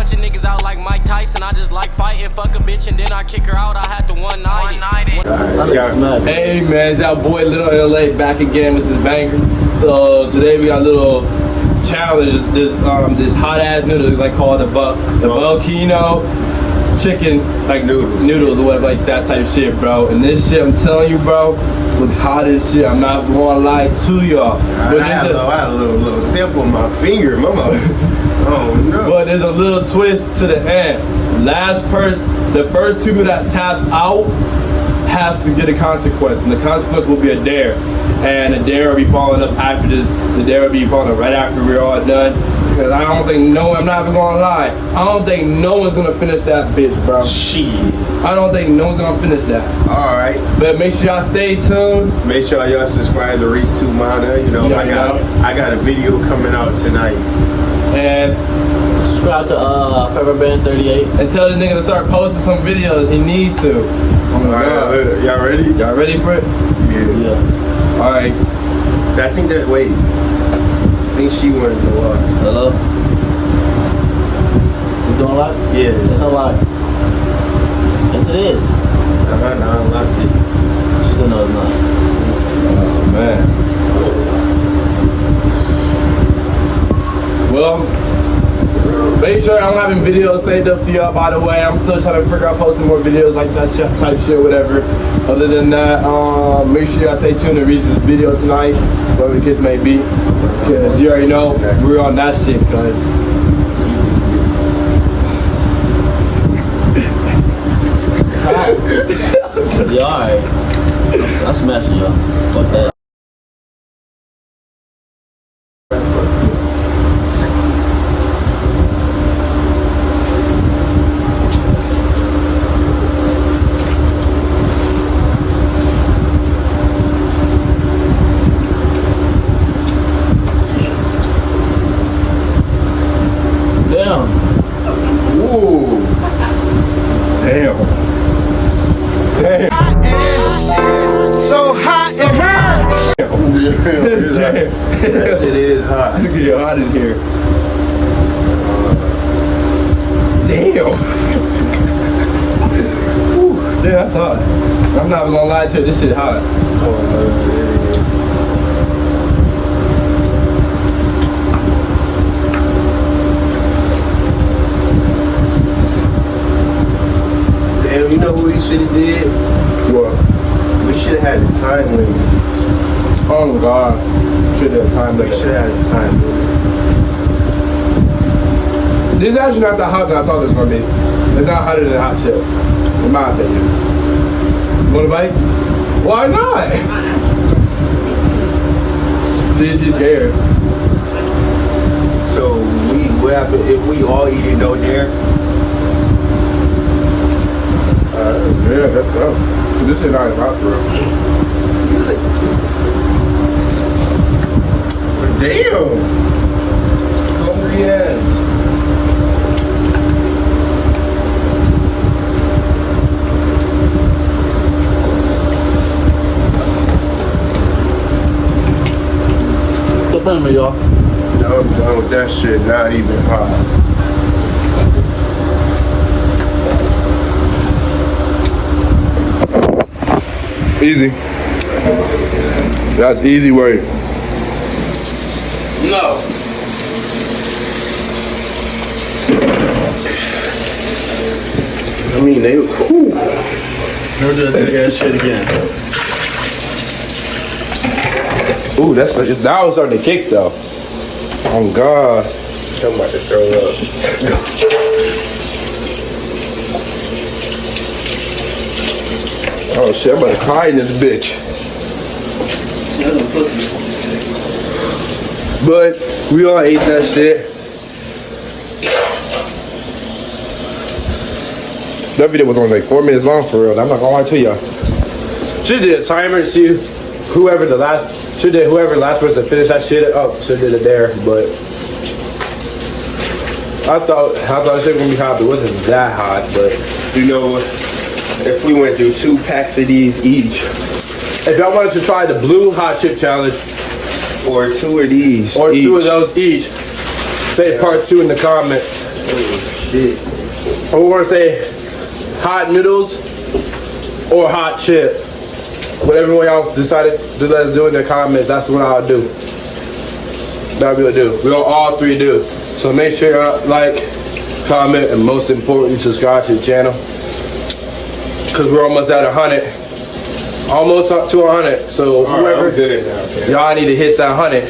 stretching niggas out like Mike Tyson. I just like fighting, fuck a bitch, and then I kick her out. I had to 190. Hey man, it's our boy Little LA back again with this banger. So today we got a little challenge. This hot ass noodle, like called the Volcano chicken, like noodles or whatever, like that type shit, bro. And this shit, I'm telling you, bro, looks hot as shit. I'm not gonna lie to y'all. But I had a little sample on my finger, mama. Oh no. But there's a little twist to the end. The first two that taps out has to get a consequence, and the consequence will be a dare. And the dare will be following up after the dare will be following up right after we're all done. Because I don't think I'm not even gonna lie, I don't think no one's gonna finish that bitch, bro. Shit. I don't think no one's gonna finish that. Alright. But make sure y'all stay tuned. Make sure y'all subscribe to Reese 2 Mana. You know, I got a video coming out tonight. And subscribe to Forever Band 38. And tell this nigga to start posting some videos. He need to. Oh my God. Y'all ready? Y'all ready for it? Yeah. Alright. I think that, wait. I think she wanted to watch. Hello? You doing live? Yeah. It's not live. Yes, it is. No, I'm locked in. She said no, it's not. Oh, man. Well, make sure I'm having videos saved up for y'all, by the way. I'm still trying to figure out posting more videos like that type shit, whatever. Other than that, make sure y'all stay tuned to Reese's video tonight, whatever the kids may be. Cause you already know, we're on that shit, guys. Yeah, alright. I'm smashing y'all. Fuck that. Damn. Ooh. Damn. Damn. So hot in here. That shit is hot. Look at you hot in here. Damn. Whew. Yeah, that's hot. I'm not even gonna lie to you, this shit hot. Damn, you know what we should have did? What? We should have had the time limit. Oh God. Should have time We limit. should have had the time limit. This is actually not that hot than I thought it was gonna be. It's not hotter than hot shit, in my opinion. You want a bite? Why not? See, she's scared. So what happen if we all eat it no dare? Yeah, that's tough. This shit not even hot for real. Damn! Hungry ass. Good friend me, y'all. No, I'm done with that shit. Not even hot. Easy. That's easy work. No. I mean, they. Whew. Never do that ass shit again. Ooh, now it's starting to kick though. Oh God. I'm about to throw up. Oh shit, I'm about to cry in this bitch. But we all ate that shit. That video was only like 4 minutes long for real. I'm not gonna lie to y'all. Should did a timer to see whoever last person to finish that shit. Oh, should did it there, but I thought it was gonna be hot, but it wasn't that hot. But You know, if we went through 2 packs of these each, if y'all wanted to try the blue hot chip challenge, or 2 of these, or each, 2 of those each, say part 2 in the comments. Shit. Or we're gonna say hot noodles or hot chip. Whatever one y'all decided to let us do in the comments, that's what I'll do. That's what we'll do. We'll all 3 do. So make sure you like, comment, and most important, subscribe to the channel. Cause we're almost at 100. Almost up to 100. So whoever, y'all need to hit that 100.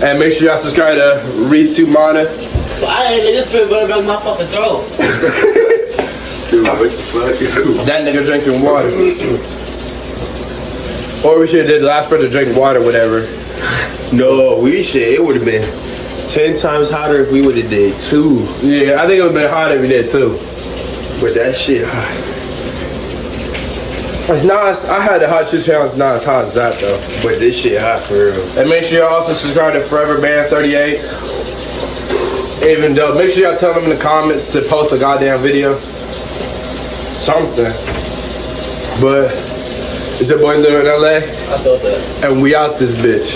And make sure y'all subscribe to Reese 2 Mana. I ain't just been running back my fucking throat. That nigga drinking water. Or we should have did the last person to drink water, whatever. No, we should. It would have been 10 times hotter if we would have did 2. Yeah, I think it would have been hot if we did 2. But that shit hot. It's not as, I had the hot shit challenge, not as hot as that though. But this shit hot for real. And make sure y'all also subscribe to Forever Band 38. Even though, make sure y'all tell them in the comments to post a goddamn video. Something. But it's your boy living in LA. I thought that. And we out this bitch.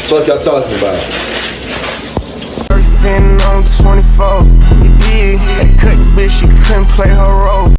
Fuck y'all talking about. Sitting on 24. You did. That cut bitch, she couldn't play her role.